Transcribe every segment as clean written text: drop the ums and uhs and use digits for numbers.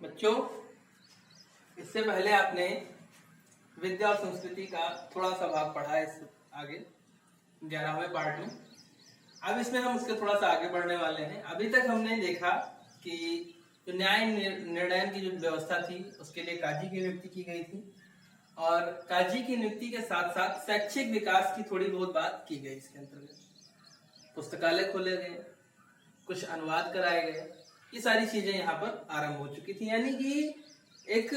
बच्चों, इससे पहले आपने विद्या और संस्कृति का थोड़ा सा भाग पढ़ा है। इस आगे 11वें पार्ट में। अब इसमें हम उसके थोड़ा सा आगे बढ़ने वाले हैं। अभी तक हमने देखा कि जो न्याय निर्णय की जो व्यवस्था थी उसके लिए काजी की नियुक्ति की गई थी, और काजी की नियुक्ति के साथ साथ शैक्षिक विकास की थोड़ी बहुत बात की गई। इसके अंतर्गत पुस्तकालय खोले गए, कुछ अनुवाद कराए गए, ये सारी चीजें यहाँ पर आरंभ हो चुकी थी। यानी कि एक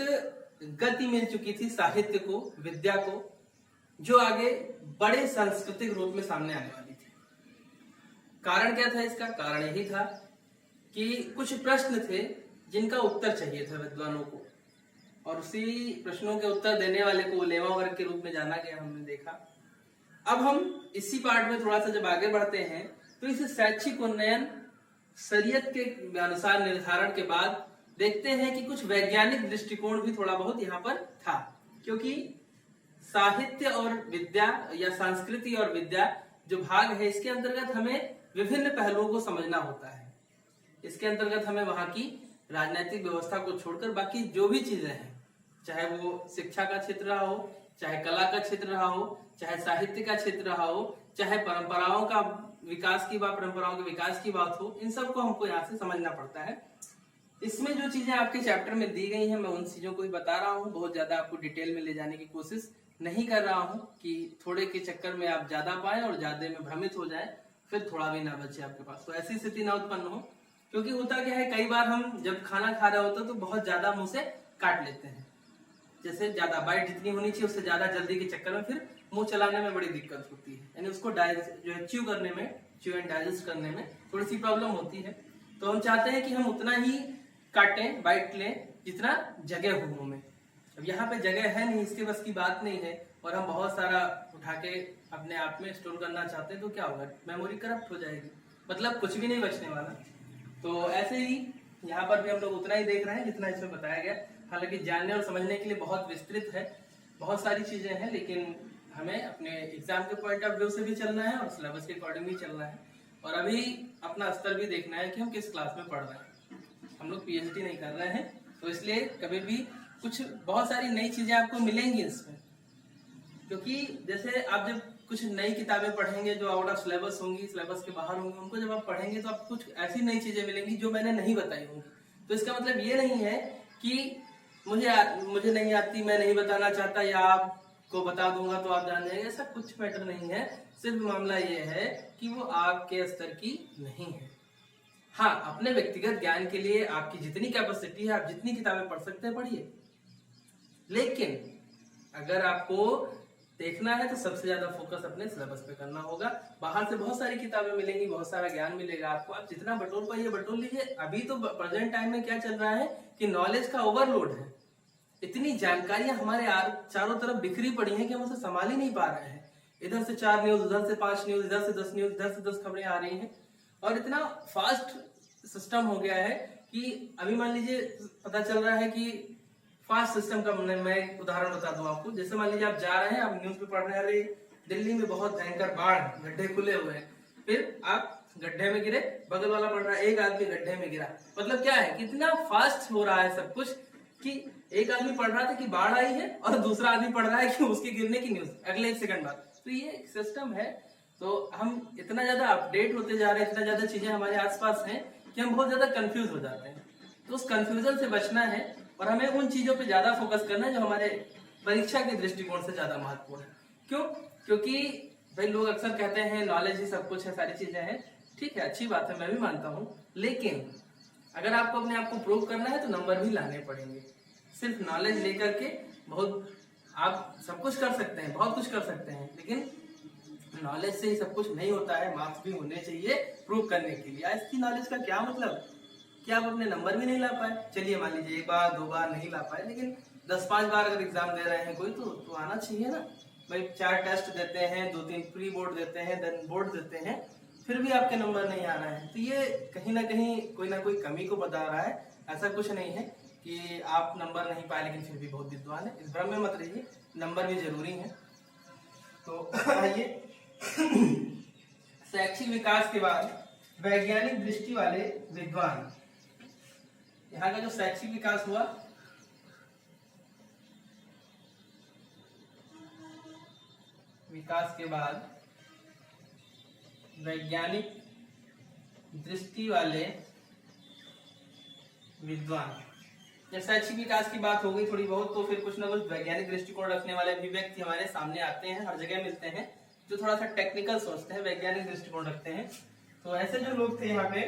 गति मिल चुकी थी साहित्य को, विद्या को, जो आगे बड़े सांस्कृतिक रूप में सामने आने वाली थी। कारण क्या था इसका? कारण यही था कि कुछ प्रश्न थे जिनका उत्तर चाहिए था विद्वानों को, और उसी प्रश्नों के उत्तर देने वाले को उलेमा वर्ग के रूप में जाना गया, हमने देखा। अब हम इसी पार्ट में थोड़ा सा जब आगे बढ़ते हैं तो इस शैक्षिक उन्नयन शरीयत के अनुसार निर्धारण के बाद देखते हैं कि कुछ वैज्ञानिक दृष्टिकोण भी थोड़ा बहुत यहाँ पर था, क्योंकि साहित्य और विद्या या संस्कृति और विद्या जो भाग है इसके अंतर्गत हमें विभिन्न पहलुओं को समझना होता है। इसके अंतर्गत हमें वहां की राजनीतिक व्यवस्था को छोड़कर बाकी जो भी चीजें हैं, चाहे वो शिक्षा का क्षेत्र रहा हो, चाहे कला का क्षेत्र रहा हो, चाहे साहित्य का क्षेत्र रहा हो, चाहे परंपराओं का विकास की बात, परंपराओं के विकास की बात हो, इन सबको हमको यहाँ से समझना पड़ता है। इसमें जो चीजें आपके चैप्टर में दी गई हैं मैं उन चीजों को ही बता रहा हूँ। बहुत ज्यादा आपको डिटेल में ले जाने की कोशिश नहीं कर रहा हूँ कि थोड़े के चक्कर में आप ज्यादा पाएं और ज्यादा में भ्रमित हो जाए, फिर थोड़ा भी ना बचे आपके पास, तो ऐसी स्थिति ना उत्पन्न हो। क्योंकि होता क्या है, कई बार हम जब खाना खा रहे होते तो बहुत ज्यादा मुंह से काट लेते हैं, जैसे ज्यादा बाइट जितनी होनी चाहिए उससे ज्यादा जल्दी के चक्कर में फिर मुंह चलाने में बड़ी दिक्कत होती है, यानी उसको जो है च्यू करने में, च्यू एंड डाइजेस्ट करने में थोड़ी सी प्रॉब्लम होती है। तो हम चाहते हैं कि हम उतना ही काटें, बाइट लें जितना जगह हो मुंह में। अब यहाँ पे जगह है नहीं, इसके बस की बात नहीं है, और हम बहुत सारा उठा के अपने आप में स्टोर करना चाहते हैं तो क्या होगा, मेमोरी करप्ट हो जाएगी, मतलब कुछ भी नहीं बचने वाला। तो ऐसे ही यहाँ पर भी हम लोग उतना ही देख रहे हैं जितना इसमें बताया गया। हालांकि जानने और समझने के लिए बहुत विस्तृत है, बहुत सारी चीजें हैं, लेकिन हमें अपने एग्जाम के पॉइंट ऑफ व्यू से भी चलना है और सिलेबस के अकॉर्डिंग भी चलना है, और अभी अपना स्तर भी देखना है कि हम किस क्लास में पढ़ रहे हैं। हम लोग पीएचडी नहीं कर रहे हैं, तो इसलिए कभी भी कुछ बहुत सारी नई चीजें आपको मिलेंगी इसमें, क्योंकि जैसे आप जब कुछ नई किताबें पढ़ेंगे जो आउट ऑफ सिलेबस होंगी, सिलेबस के बाहर होंगी, उनको जब आप पढ़ेंगे तो आपको कुछ ऐसी नई चीजें मिलेंगी जो मैंने नहीं बताई होंगी। तो इसका मतलब ये नहीं है कि मुझे नहीं आती, मैं नहीं बताना चाहता, या आपको बता दूंगा तो आप जान जाएंगे, ऐसा कुछ मैटर नहीं है। सिर्फ मामला ये है कि वो आपके स्तर की नहीं है। हाँ, अपने व्यक्तिगत ज्ञान के लिए आपकी जितनी कैपेसिटी है, आप जितनी किताबें पढ़ सकते हैं पढ़िए, लेकिन अगर आपको देखना है तो सबसे ज्यादा फोकस अपने सिलेबस पे करना होगा। बाहर से बहुत सारी किताबें मिलेंगी, बहुत सारा ज्ञान मिलेगा आपको, आप जितना बटोर पाइए बटोर लीजिए। अभी तो प्रेजेंट टाइम में क्या चल रहा है कि नॉलेज का ओवरलोड है, इतनी जानकारियां हमारे चारों तरफ बिखरी पड़ी हैं कि हम उसे संभाल ही नहीं पा रहे हैं। इधर से 4 न्यूज, उधर से 5 न्यूज, इधर से 10 न्यूज, इधर से 10 खबरें आ रही हैं, और इतना फास्ट सिस्टम हो गया है कि अभी मान लीजिए पता चल रहा है कि फास्ट सिस्टम का मैं उदाहरण बता दूं आपको। जैसे मान लीजिए आप जा रहे हैं, आप न्यूज पे पढ़ रहे हैं, अरे दिल्ली में बहुत भयंकर बाढ़, गड्ढे खुले हुए हैं, फिर आप गड्ढे में गिरे, बगल वाला पढ़ रहा है एक आदमी गड्ढे में गिरा। मतलब क्या है, कितना फास्ट हो रहा है सब कुछ, कि एक आदमी पढ़ रहा था कि बाढ़ आई है और दूसरा आदमी पढ़ रहा है कि उसके गिरने की न्यूज अगले 1 सेकंड बाद। तो ये एक सिस्टम है। तो हम इतना ज्यादा अपडेट होते जा रहे हैं, इतना ज्यादा चीजें हमारे आसपास हैं कि हम बहुत ज्यादा कंफ्यूज हो जाते हैं। तो उस कंफ्यूजन से बचना है और हमें उन चीजों पे ज्यादा फोकस करना है जो हमारे परीक्षा के दृष्टिकोण से ज्यादा महत्वपूर्ण है। क्यों? क्योंकि भाई लोग अक्सर कहते हैं नॉलेज ही सब कुछ है, सारी चीजें हैं, ठीक है, अच्छी बात है, मैं भी मानता हूँ, लेकिन अगर आपको अपने आप को प्रूव करना है तो नंबर भी लाने पड़ेंगे। सिर्फ नॉलेज लेकर के बहुत आप सब कुछ कर सकते हैं, बहुत कुछ कर सकते हैं, लेकिन नॉलेज से ही सब कुछ नहीं होता है। मार्क्स भी होने चाहिए प्रूव करने के लिए। इसकी नॉलेज का क्या मतलब कि आप अपने नंबर भी नहीं ला पाए। चलिए मान लीजिए 1 बार 2 बार नहीं ला पाए, लेकिन 10-5 बार अगर एग्जाम दे रहे हैं कोई तो आना चाहिए ना भाई। 4 टेस्ट देते हैं, 2-3 प्री बोर्ड देते हैं, देन बोर्ड देते हैं, फिर भी आपके नंबर नहीं आ रहे हैं, तो ये कहीं ना कहीं कोई ना कोई कमी को बता रहा है। ऐसा कुछ नहीं है कि आप नंबर नहीं पाए लेकिन फिर भी बहुत विद्वान है, इस भ्रम में मत रहिए, नंबर भी जरूरी है। तो आइए शैक्षिक विकास के बाद वैज्ञानिक दृष्टि वाले विद्वान, यहाँ का जो शैक्षिक विकास हुआ, विकास के बाद वैज्ञानिक दृष्टि वाले विद्वान, जब शैक्षिक विकास की बात हो गई थोड़ी बहुत, तो फिर कुछ ना कुछ वैज्ञानिक दृष्टिकोण रखने वाले भी व्यक्ति हमारे सामने आते हैं, हर जगह मिलते हैं, जो थोड़ा सा टेक्निकल सोचते हैं, वैज्ञानिक दृष्टिकोण रखते हैं। तो ऐसे जो लोग थे यहाँ पे,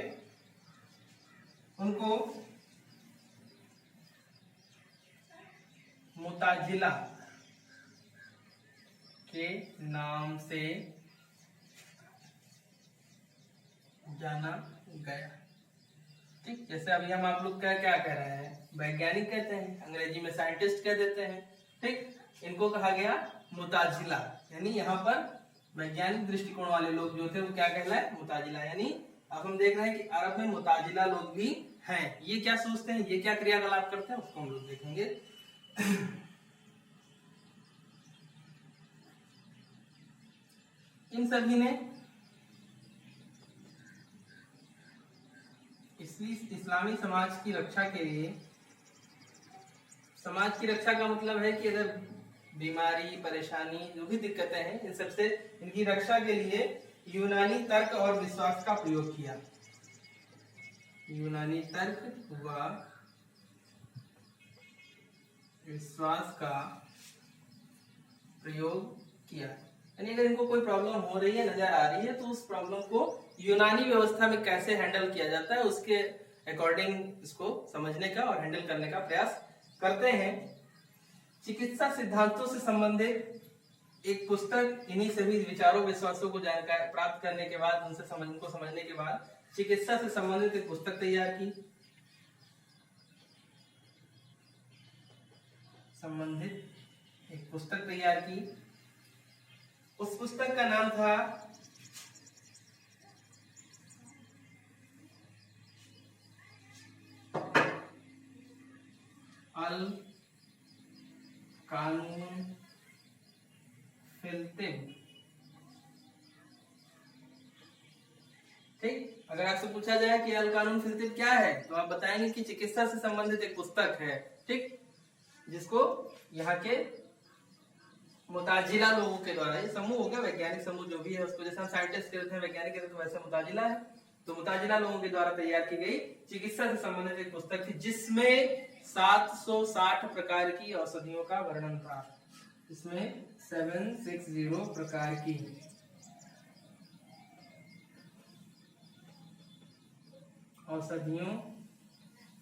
उनको मुताजिला के नाम से जाना गया। ठीक, जैसे अभी हम आप लोग क्या कह रहे हैं, वैज्ञानिक कहते हैं, अंग्रेजी में साइंटिस्ट कह देते हैं। ठीक, इनको कहा गया मुताजिला, यानी यहाँ पर वैज्ञानिक दृष्टिकोण वाले लोग जो थे वो क्या कहलाए, मुताजिला। यानी अब हम देख रहे हैं कि अरब में मुताजिला लोग भी हैं। ये क्या सोचते हैं, ये क्या क्रियाकलाप करते हैं, उसको हम लोग देखेंगे। इन सभी ने इस्लामी समाज की रक्षा के लिए, समाज की रक्षा का मतलब है कि अगर बीमारी, परेशानी, जो भी दिक्कतें हैं, इन सबसे इनकी रक्षा के लिए यूनानी तर्क और विश्वास का प्रयोग किया। यूनानी तर्क व विश्वास का प्रयोग किया। यानी अगर इनको कोई प्रॉब्लम हो रही है, नजर आ रही है, तो उस प्रॉब्लम को यूनानी व्यवस्था में कैसे हैंडल किया जाता है, उसके अकॉर्डिंग इसको समझने का और हैंडल करने का प्रयास करते हैं। चिकित्सा सिद्धांतों से संबंधित एक पुस्तक, इन्हीं सभी विचारों, विश्वासों को जानकारी प्राप्त करने के बाद, उनको समझने के बाद चिकित्सा से संबंधित एक पुस्तक तैयार की, उस पुस्तक का नाम था अल कानून फिल तिब। ठीक, अगर आपसे पूछा जाए कि अल कानून फिल तिब क्या है, तो आप बताएंगे कि चिकित्सा से संबंधित एक पुस्तक है। ठीक, जिसको यहाँ के मुताजिला लोगों के द्वारा, ये समूह हो गया, वैज्ञानिक समूह जो भी है, उसको जैसे हम साइंटिस्ट कहते हैं, वैज्ञानिक कहते हैं, तो वैसे मुताजिला है। तो मुताजिला लोगों के द्वारा तैयार की गई चिकित्सा से संबंधित एक पुस्तक थी, जिसमें 760 प्रकार की औषधियों का वर्णन था। इसमें 760 प्रकार की औषधियों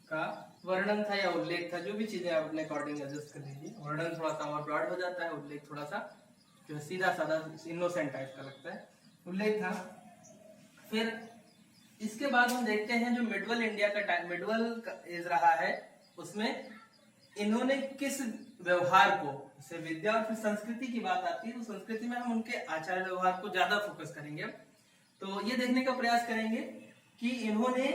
का वर्णन था या उल्लेख था, जो भी चीजें आप अपने अकॉर्डिंग एडजस्ट कर लीजिए। वर्णन थोड़ा सा और ब्रॉड हो जाता है, उल्लेख थोड़ा सा जो सीधा साधा इनोसेंट टाइप का लगता है, उल्लेख था। फिर इसके बाद हम देखते हैं जो मिडवल इंडिया का टाइम, मिडवल एज रहा है, उसमें इन्होंने किस व्यवहार को, जैसे विद्या और फिर संस्कृति की बात आती है, तो संस्कृति में हम उनके आचार व्यवहार को ज्यादा फोकस करेंगे। तो ये देखने का प्रयास करेंगे कि इन्होंने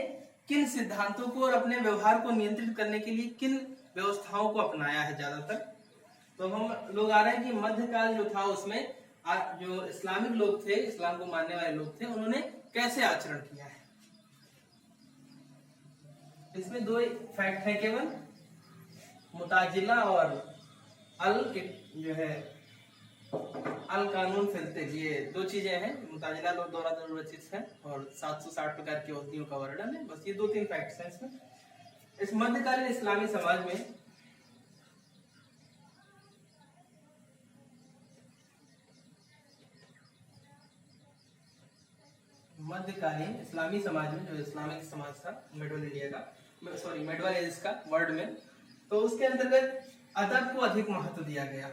किन सिद्धांतों को और अपने व्यवहार को नियंत्रित करने के लिए किन व्यवस्थाओं को अपनाया है ज्यादातर। तो हम लोग आ रहे हैं कि मध्यकाल जो था, उसमें जो इस्लामिक लोग थे, इस्लाम को मानने वाले लोग थे, उन्होंने कैसे आचरण किया है। इसमें दो फैक्ट है केवल, मुताजिला और अल के जो है अल कानून फिल तिब, ये दो चीजें हैं, मुताजिला लोग द्वारा रचित है, और 760 प्रकार की औषधियों का वर्णन है। बस ये 2-3 फैक्ट्स हैं इसमें। इस मध्यकालीन इस्लामी समाज में जो इस्लामिक समाज था, मिडल इंडिया का, सॉरी मिडल एज का वर्ल्ड में, तो उसके अंतर्गत अदब को अधिक महत्व दिया गया।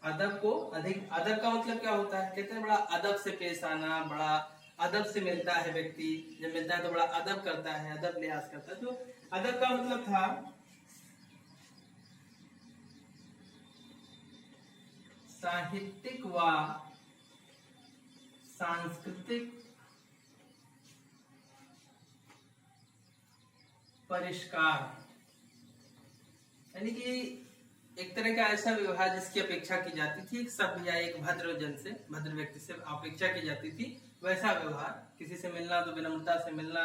अदब को अधिक, अदब का मतलब क्या होता है, कहते हैं बड़ा अदब से पेश आना, बड़ा अदब से मिलता है व्यक्ति, जब मिलता है तो बड़ा अदब करता है, अदब लिहाज करता है। तो अदब का मतलब था साहित्यिक व सांस्कृतिक परिष्कार, यानी कि एक तरह का ऐसा व्यवहार जिसकी अपेक्षा की जाती थी, एक सभ्य या एक भद्र जन से, भद्र व्यक्ति से अपेक्षा की जाती थी, वैसा व्यवहार। किसी से मिलना तो विनम्रता से मिलना,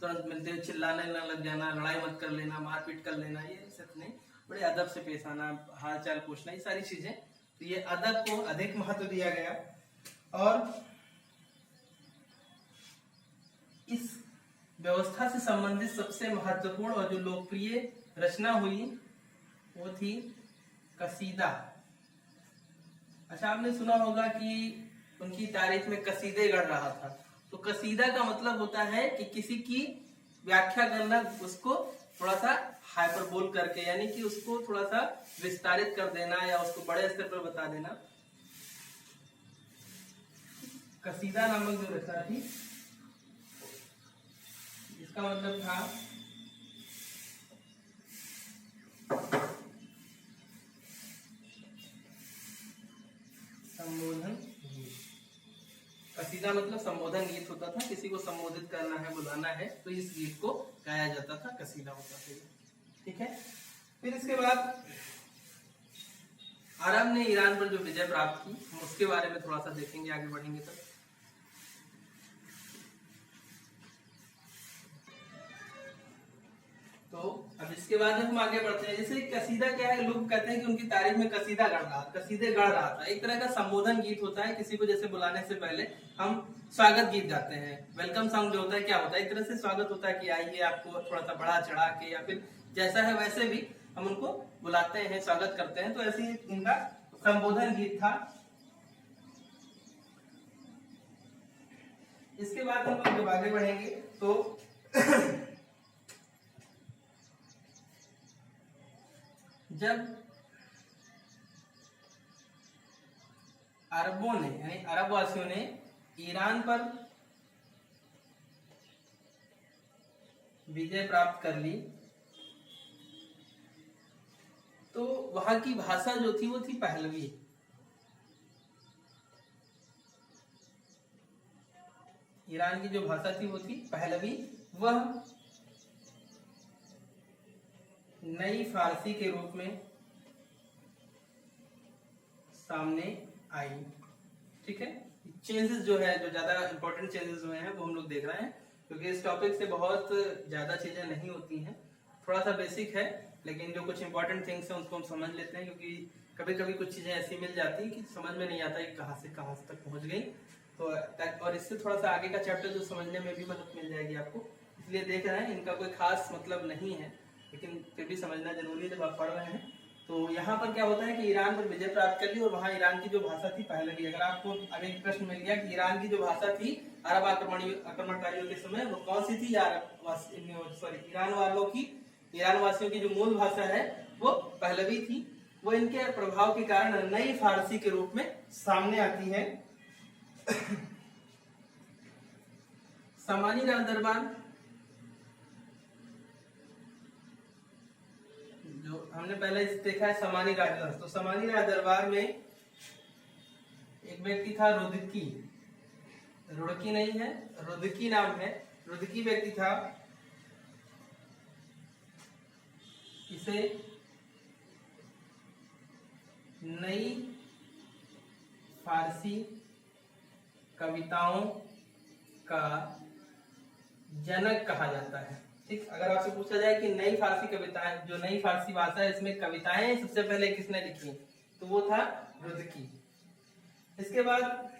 तुरंत मिलते हुए चिल्लाने न लग जाना, लड़ाई मत कर लेना, मारपीट कर लेना, ये सब नहीं, बड़े अदब से पेश आना, हाल चाल पूछना, ये सारी चीजें। तो ये अदब को अधिक महत्व दिया गया। और इस व्यवस्था से संबंधित सबसे महत्वपूर्ण और जो लोकप्रिय रचना हुई वो थी कसीदा। अच्छा, आपने सुना होगा कि उनकी तारीफ में कसीदे गढ़ रहा था। तो कसीदा का मतलब होता है कि किसी की व्याख्या करना, उसको थोड़ा सा हाइपरबोल करके, यानी कि उसको थोड़ा सा विस्तारित कर देना या उसको बड़े स्तर पर बता देना। कसीदा नामक जो रचना थी, इसका मतलब था संबोधन गीत। कसीदा मतलब संबोधन गीत होता था, किसी को संबोधित करना है, बुलाना है, तो इस गीत को गाया जाता था, कसीदा होता था। ठीक है। फिर इसके बाद अरब ने ईरान पर जो विजय प्राप्त की, हम उसके बारे में थोड़ा सा देखेंगे, आगे बढ़ेंगे तब। तो अब इसके बाद हम आगे बढ़ते हैं। जैसे कसीदा क्या है, लोग कहते हैं कि उनकी तारीफ में कसीदा गढ़ रहा, कसीदे गढ़ रहा था। एक तरह का संबोधन गीत होता है, किसी को जैसे बुलाने से पहले हम स्वागत गीत गाते हैं, वेलकम सॉन्ग जो होता है, क्या होता है, एक तरह से स्वागत होता है कि आइए, आपको थोड़ा सा बढ़ा चढ़ा के या फिर जैसा है वैसे भी हम उनको बुलाते हैं, स्वागत करते हैं। तो ऐसे ही इनका संबोधन गीत था। इसके बाद हम जब आगे बढ़ेंगे तो जब अरबों ने, यानी अरब वासियों ने ईरान पर विजय प्राप्त कर ली, तो वहां की भाषा जो थी वो थी पहलवी। ईरान की जो भाषा थी वो थी पहलवी। वह नई फारसी के रूप में सामने आई। ठीक है। चेंजेस जो है, जो ज्यादा इंपॉर्टेंट चेंजेस हुए हैं वो हम लोग देख रहे हैं, क्योंकि इस टॉपिक से बहुत ज्यादा चीजें नहीं होती हैं, थोड़ा सा बेसिक है, लेकिन जो कुछ इंपॉर्टेंट थिंग्स हैं उसको हम समझ लेते हैं, क्योंकि कभी कभी कुछ चीजें ऐसी मिल जाती है कि समझ में नहीं आता कि कहाँ से कहाँ तक पहुंच गई। तो और इससे थोड़ा सा आगे का चैप्टर जो समझने में भी मदद मिल जाएगी आपको, इसलिए देख रहे हैं। इनका कोई खास मतलब नहीं है, लेकिन फिर भी समझना जरूरी है जब आप पढ़ रहे हैं। तो यहाँ पर क्या होता है कि ईरान पर विजय प्राप्त कर ली, और वहाँ ईरान की जो भाषा थी पहलवी। अगर आपको अभी एक प्रश्न मिल गया कि ईरान की जो भाषा थी अरब आक्रमणकारियों के समय, वो कौन सी थी, ईरान वालों की, ईरान वासियों की जो मूल भाषा है वो पहलवी थी। वो इनके प्रभाव के कारण नई फारसी के रूप में सामने आती है। सामानी राज दरबार, जो हमने पहले देखा है सामानी राजवंश, तो सामानी राज दरबार में एक व्यक्ति था रुदकी, रुड़की नहीं है, रुदकी नाम है, रुदकी व्यक्ति था। इसे नई फारसी कविताओं का जनक कहा जाता है। ठीक, अगर आपसे पूछा जाए कि नई फारसी कविताएं, जो नई फारसी भाषा है, इसमें कविताएं सबसे पहले किसने लिखी, तो वो था रुदकी। इसके बाद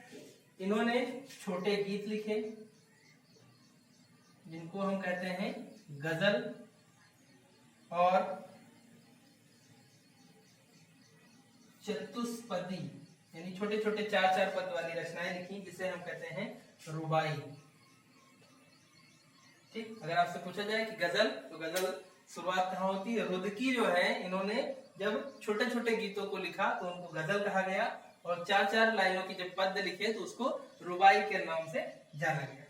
इन्होंने छोटे गीत लिखे, जिनको हम कहते हैं गजल, और चतुष्पदी, यानी छोटे छोटे 4-4 पद वाली रचनाएं लिखी, जिसे हम कहते हैं रुबाई। ठीक, अगर आपसे पूछा जाए कि गजल, तो गजल शुरुआत कहाँ होती है, रुदकी जो है, इन्होंने जब छोटे छोटे गीतों को लिखा तो उनको गजल कहा गया, और 4-4 लाइनों की जब पद लिखे तो उसको रुबाई के नाम से जाना गया।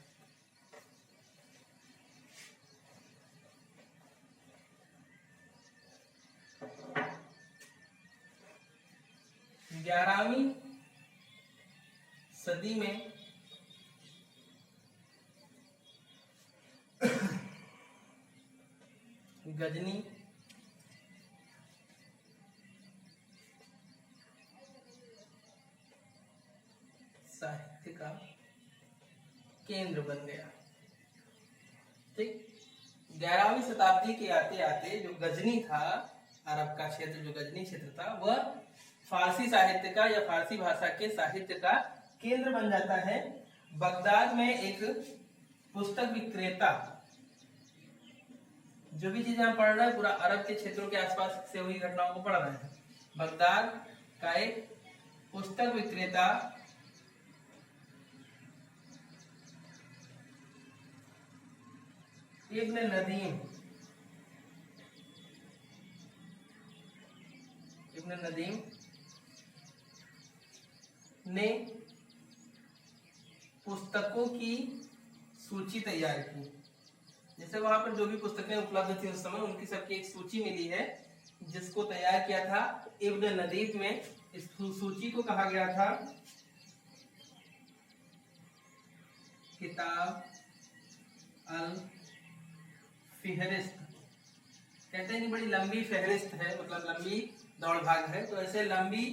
ग्यारहवीं सदी में गजनी, साहित्य का केंद्र बन गया। ठीक, 11वीं शताब्दी के आते आते जो गजनी था, अरब का क्षेत्र, जो गजनी क्षेत्र था, वह फारसी साहित्य का या फारसी भाषा के साहित्य का केंद्र बन जाता है। बगदाद में एक पुस्तक विक्रेता, जो भी चीजें हम पढ़ रहे हैं पूरा अरब के क्षेत्रों के आसपास से हुई घटनाओं को पढ़ रहे हैं। बगदाद का एक पुस्तक विक्रेता इब्न नदीम ने पुस्तकों की सूची तैयार की। जैसे वहां पर जो भी पुस्तकें उपलब्ध थी उस समय, उनकी सबकी एक सूची मिली है, जिसको तैयार किया था इब्न नदीम में। इस सूची को कहा गया था किताब अल फिहरिस्त। कहते हैं कि बड़ी लंबी फहरिस्त है, मतलब लंबी दौड़ भाग है। तो ऐसे लंबी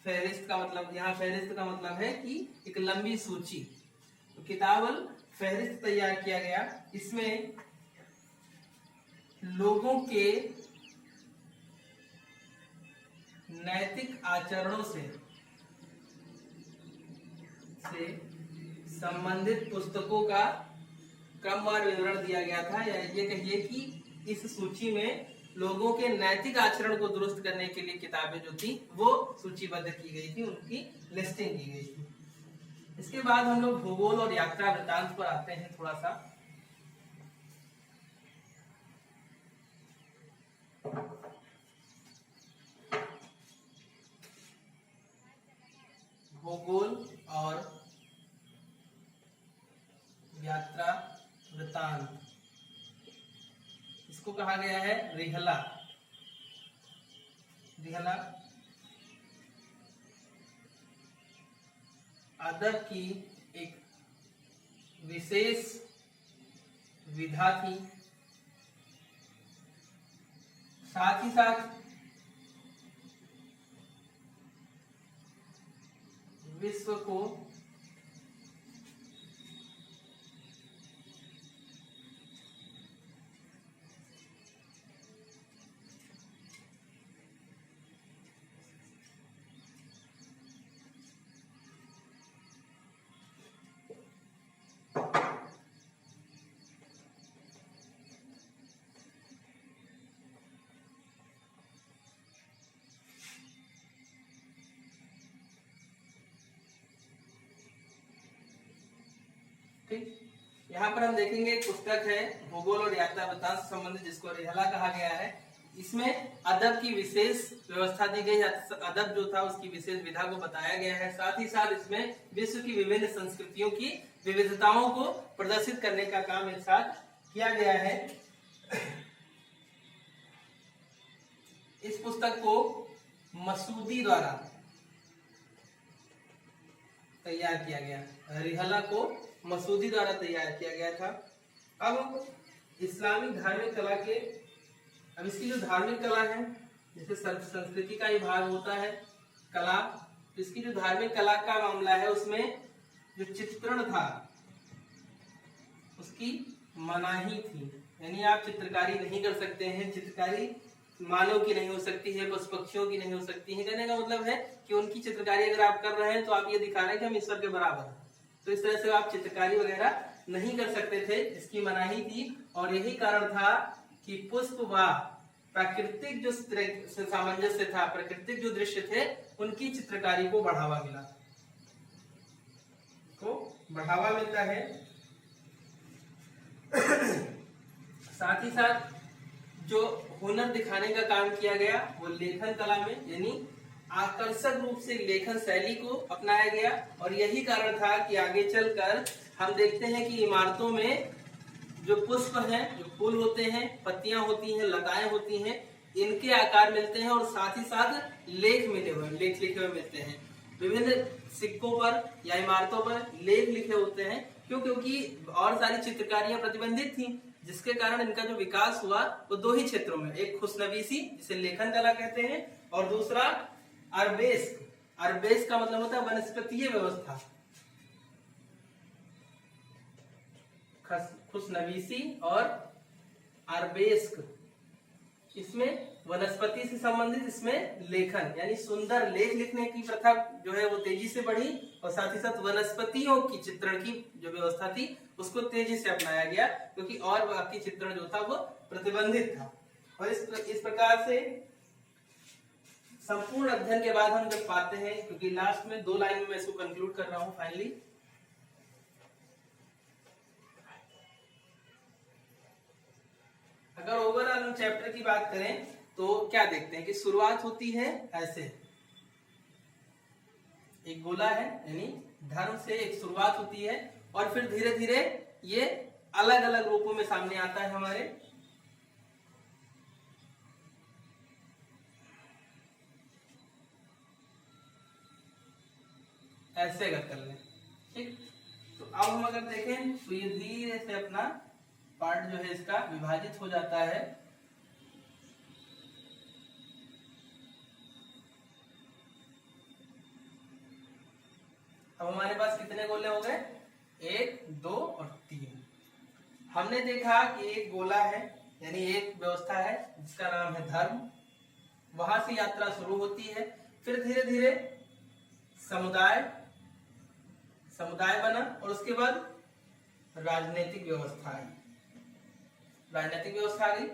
फहरिस्त का मतलब, यहाँ फहरिस्त का मतलब है कि एक लंबी सूची। तो किताब अल फहरिस्त तैयार किया गया। इसमें लोगों के नैतिक आचरणों से संबंधित पुस्तकों का क्रमवार विवरण दिया गया था, या ये कहिए कि इस सूची में लोगों के नैतिक आचरण को दुरुस्त करने के लिए किताबें जो थी वो सूचीबद्ध की गई थी, उनकी लिस्टिंग की गई थी। इसके बाद हम लोग भूगोल और यात्रा वृत्तांत पर आते हैं थोड़ा सा। भूगोल और यात्रा वृत्तांत, इसको कहा गया है रिहला। रिहला अदब की एक विशेष विधा थी। साथ ही साथ विश्व को ठीक, यहाँ पर हम देखेंगे एक पुस्तक है भूगोल और यात्रा वृत्तांत से संबंधित, जिसको रिहला कहा गया है। इसमें अदब की विशेष व्यवस्था दी गई है, अदब जो था उसकी विशेष विधा को बताया गया है। साथ ही साथ इसमें विश्व की विभिन्न संस्कृतियों की विविधताओं को प्रदर्शित करने का काम एक साथ किया गया है। इस पुस्तक को मसूदी द्वारा तैयार किया गया, रिहला को मसूदी द्वारा तैयार किया गया था। अब इस्लामिक धार्मिक कला के, अब इसकी जो धार्मिक कला है, जैसे संस्कृति का ही भाग होता है कला, इसकी जो धार्मिक कला का मामला है उसमें जो चित्रण था उसकी मनाही थी, यानी आप चित्रकारी नहीं कर सकते हैं। चित्रकारी मानव की नहीं हो सकती है, पशु पक्षियों की नहीं हो सकती है। कहने का मतलब है कि उनकी चित्रकारी अगर आप कर रहे हैं तो आप ये दिखा रहे हैं कि हम ईश्वर के बराबर हैं, तो इस तरह से आप चित्रकारी वगैरह नहीं कर सकते थे, इसकी मनाही थी। और यही कारण था कि पुष्प व प्राकृतिक जो सामंजस्य था, प्राकृतिक जो दृश्य थे, उनकी चित्रकारी को बढ़ावा मिला, को बढ़ावा मिलता है। साथ ही साथ जो हुनर दिखाने का काम किया गया वो लेखन कला में, यानी आकर्षक रूप से लेखन शैली को अपनाया गया। और यही कारण था कि आगे चलकर हम देखते हैं कि इमारतों में जो पुष्प हैं, जो फूल होते हैं, पत्तियां होती हैं, लताएं होती हैं, इनके आकार मिलते हैं और साथ ही साथ लेख मिले हुए, लेख लिखे हुए मिलते हैं। विभिन्न सिक्कों पर या इमारतों पर लेख लिखे होते हैं। क्यों? क्योंकि और सारी चित्रकारियां प्रतिबंधित थी, जिसके कारण इनका जो विकास हुआ वो दो ही क्षेत्रों में, एक खुशनवीसी जिसे लेखन कला कहते हैं, और दूसरा अरबेस्क। अरबेस्क का मतलब होता है वनस्पतीय व्यवस्था, खुशनवीसी और आर्बेस्क, इसमें वनस्पति से संबंधित इसमें लेखन यानी सुंदर लेख लिखने की प्रथा जो है वो तेजी से बढ़ी, और साथ ही साथ वनस्पतियों की चित्रण की जो व्यवस्था थी उसको तेजी से अपनाया गया, क्योंकि और बाकी चित्रण जो था वो प्रतिबंधित था। और इस प्रकार से संपूर्ण अध्ययन के बाद हम जब पाते हैं, क्योंकि लास्ट में 2 लाइन में मैं इसको कंक्लूड कर रहा हूं फाइनली, अगर ओवरऑल हम चैप्टर की बात करें तो क्या देखते हैं कि शुरुआत होती है ऐसे, एक गोला है यानी धर्म से एक शुरुआत होती है, और फिर धीरे धीरे ये अलग अलग रूपों में सामने आता है हमारे। ऐसे अगर कर लें, ठीक, तो अब हम अगर देखें तो ये धीरे से अपना पार्ट जो है इसका विभाजित हो जाता है। अब हमारे पास कितने गोले हो गए, 1, 2 और 3। हमने देखा कि एक गोला है यानी एक व्यवस्था है जिसका नाम है धर्म, वहां से यात्रा शुरू होती है, फिर धीरे धीरे समुदाय बना, और उसके बाद राजनीतिक व्यवस्था आई। राजनीतिक व्यवस्था आ गई,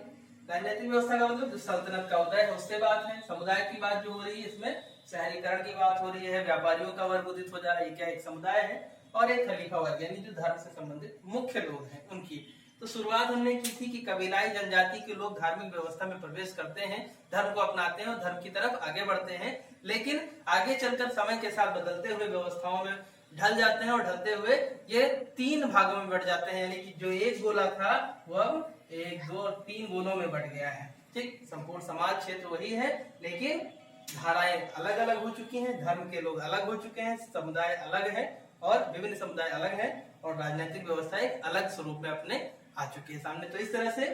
राजनीतिक व्यवस्था का मतलब जो सल्तनत का उदय है उससे बात है। समुदाय की बात जो हो रही है इसमें शहरीकरण की बात हो रही है, व्यापारियों का वर्ग उदित हो जा रहा है, ये क्या एक समुदाय है, और एक खलीफा वर्ग यानी जो धर्म से संबंधित मुख्य लोग हैं उनकी। तो शुरुआत हमने की थी कि कबीलाई जनजाति के लोग धार्मिक व्यवस्था में प्रवेश करते हैं, धर्म को अपनाते हैं और धर्म की तरफ आगे बढ़ते हैं, लेकिन आगे चलकर समय के साथ बदलते हुए व्यवस्थाओं में ढल जाते हैं, और ढलते हुए ये 3 भागों में बढ़ जाते हैं, यानी कि जो एक गोला था वो अब 1, 2 और 3 गोलों में बढ़ गया है। ठीक, संपूर्ण समाज क्षेत्र वही है, लेकिन धाराएं अलग अलग हो चुकी हैं, धर्म के लोग अलग हो चुके हैं, समुदाय अलग है और विभिन्न समुदाय अलग है, और राजनीतिक व्यवस्था एक अलग स्वरूप में अपने आ चुकी है सामने। तो इस तरह से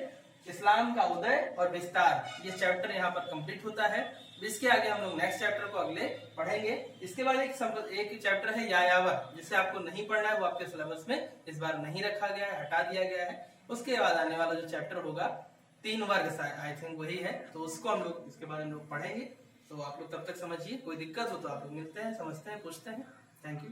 इस्लाम का उदय और विस्तार ये चैप्टर यहाँ पर कंप्लीट होता है। इसके आगे हम लोग नेक्स्ट चैप्टर को अगले पढ़ेंगे। इसके बाद एक चैप्टर है यायावर, जिसे आपको नहीं पढ़ना है, वो आपके सिलेबस में इस बार नहीं रखा गया है, हटा दिया गया है। उसके बाद आने वाला जो चैप्टर होगा 3 वर्ग आई थिंक वही है, तो उसको हम लोग इसके बारे में लोग पढ़ेंगे। तो आप लोग तब तक समझिए, कोई दिक्कत हो तो आप लोग मिलते हैं, समझते हैं, पूछते हैं। Thank you.